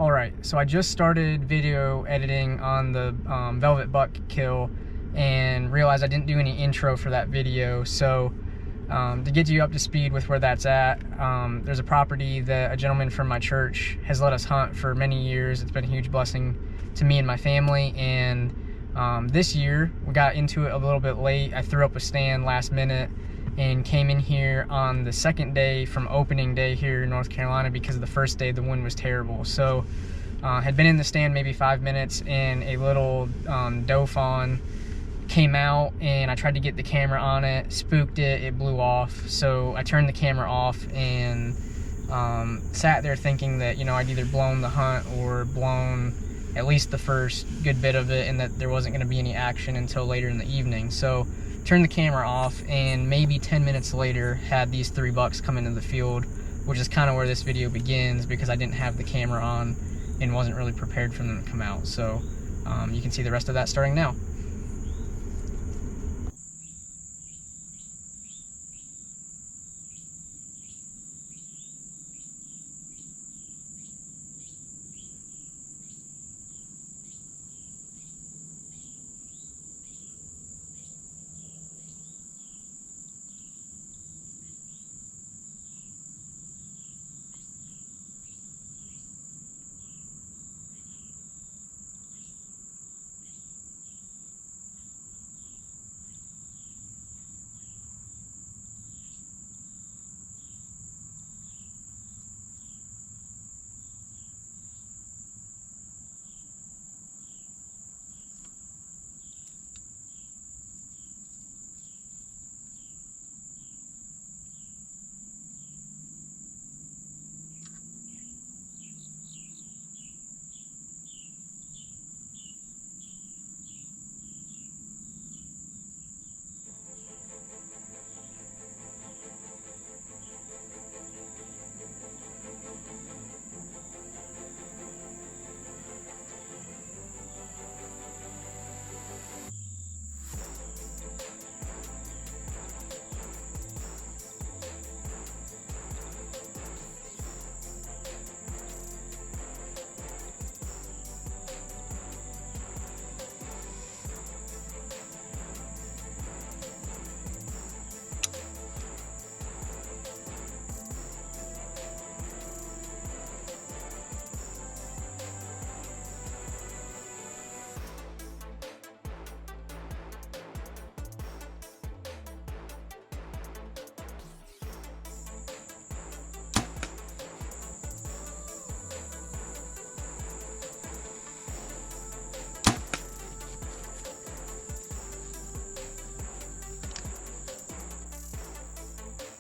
Alright, so I just started video editing on the velvet buck kill and realized I didn't do any intro for that video. So to get you up to speed with where that's at, there's a property that a gentleman from my church has let us hunt for many years. It's been a huge blessing to me and my family, and this year we got into it a little bit late. I threw up a stand last minute and came in here on the second day from opening day here in North Carolina because the first day the wind was terrible. So had been in the stand maybe 5 minutes, and a little doe fawn came out, and I tried to get the camera on it, spooked it, it blew off. So I turned the camera off and sat there thinking that, you know, I'd either blown the hunt or blown at least the first good bit of it, and that there wasn't going to be any action until later in the evening. So turned the camera off, and maybe 10 minutes later had these 3 bucks come into the field, which is kind of where this video begins because I didn't have the camera on and wasn't really prepared for them to come out. So you can see the rest of that starting now.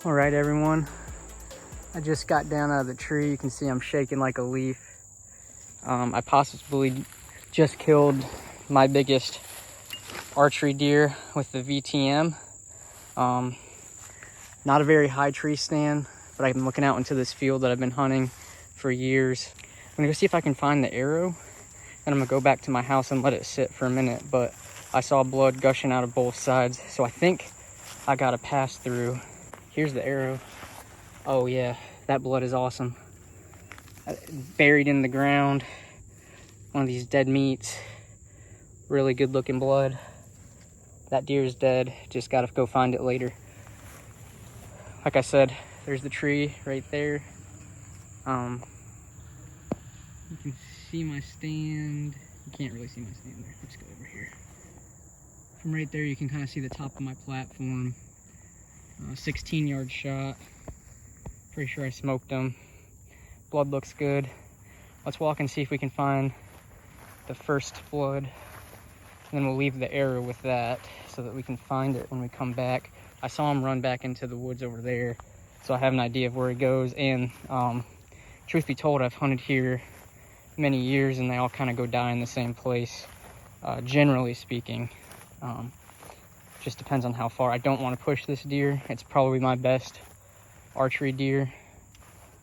All right, everyone, I just got down out of the tree. You can see I'm shaking like a leaf. I possibly just killed my biggest archery deer with the VTM. Not a very high tree stand, but I'm looking out into this field that I've been hunting for years. I'm gonna go see if I can find the arrow, and I'm gonna go back to my house and let it sit for a minute. But I saw blood gushing out of both sides, so I think I gotta pass through. Here's the arrow. Oh yeah, that blood is awesome. Buried in the ground, one of these dead meats. Really good looking blood. That deer is dead, just gotta go find it later. Like I said, there's the tree right there. You can see my stand. You can't really see my stand there. Let's go over here. From right there, you can kind of see the top of my platform. 16-yard shot. Pretty sure I smoked them. Blood looks good. Let's walk and see if we can find the first blood. And then we'll leave the arrow with that so that we can find it when we come back. I saw him run back into the woods over there, so I have an idea of where he goes. And truth be told, I've hunted here many years, and they all kind of go die in the same place, generally speaking. Just depends on how far. I don't want to push this deer. It's probably my best archery deer.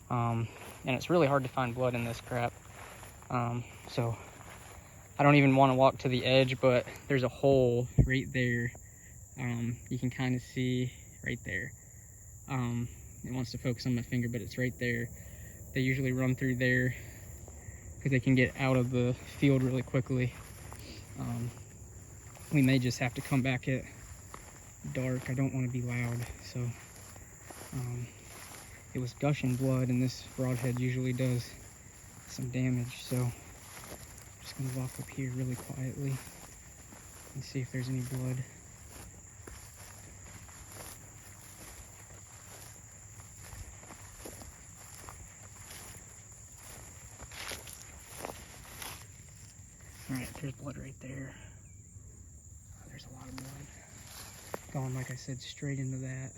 And it's really hard to find blood in this crap. So I don't even want to walk to the edge, but there's a hole right there. You can kind of see right there. It wants to focus on my finger, but it's right there. They usually run through there because they can get out of the field really quickly. We may just have to come back at dark. I don't want to be loud, so it was gushing blood, and this broadhead usually does some damage, so I'm just gonna walk up here really quietly and see if there's any blood. All right, there's blood right there. There's a lot of blood going, like I said, straight into that.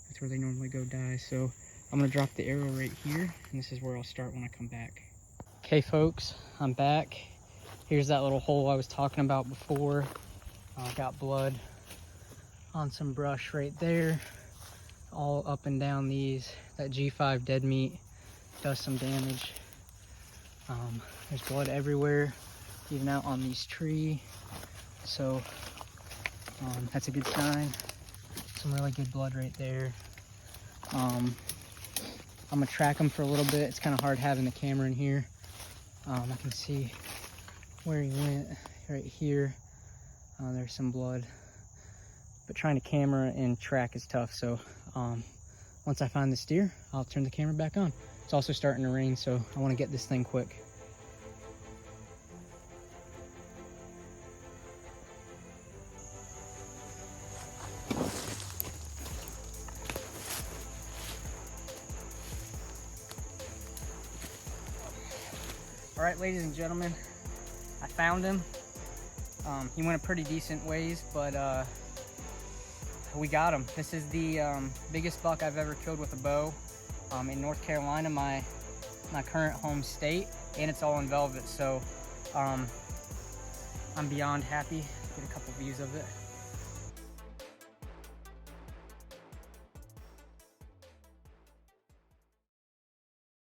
That's where they normally go die. So I'm gonna drop the arrow right here, and this is where I'll start when I come back. Okay folks, I'm back. Here's that little hole I was talking about before. Got blood on some brush right there, all up and down these. That G5 dead meat does some damage. There's blood everywhere, even out on these trees. So that's a good sign. Some really good blood right there. I'm gonna track them for a little bit. It's kind of hard having the camera in here. I can see where he went right here. There's some blood, but trying to camera and track is tough. So once I find this deer, I'll turn the camera back on. It's also starting to rain, so I want to get this thing quick. All right, ladies and gentlemen, I found him. He went a pretty decent ways, but we got him. This is the biggest buck I've ever killed with a bow in North Carolina, my current home state, and it's all in velvet. So I'm beyond happy. Get a couple views of it.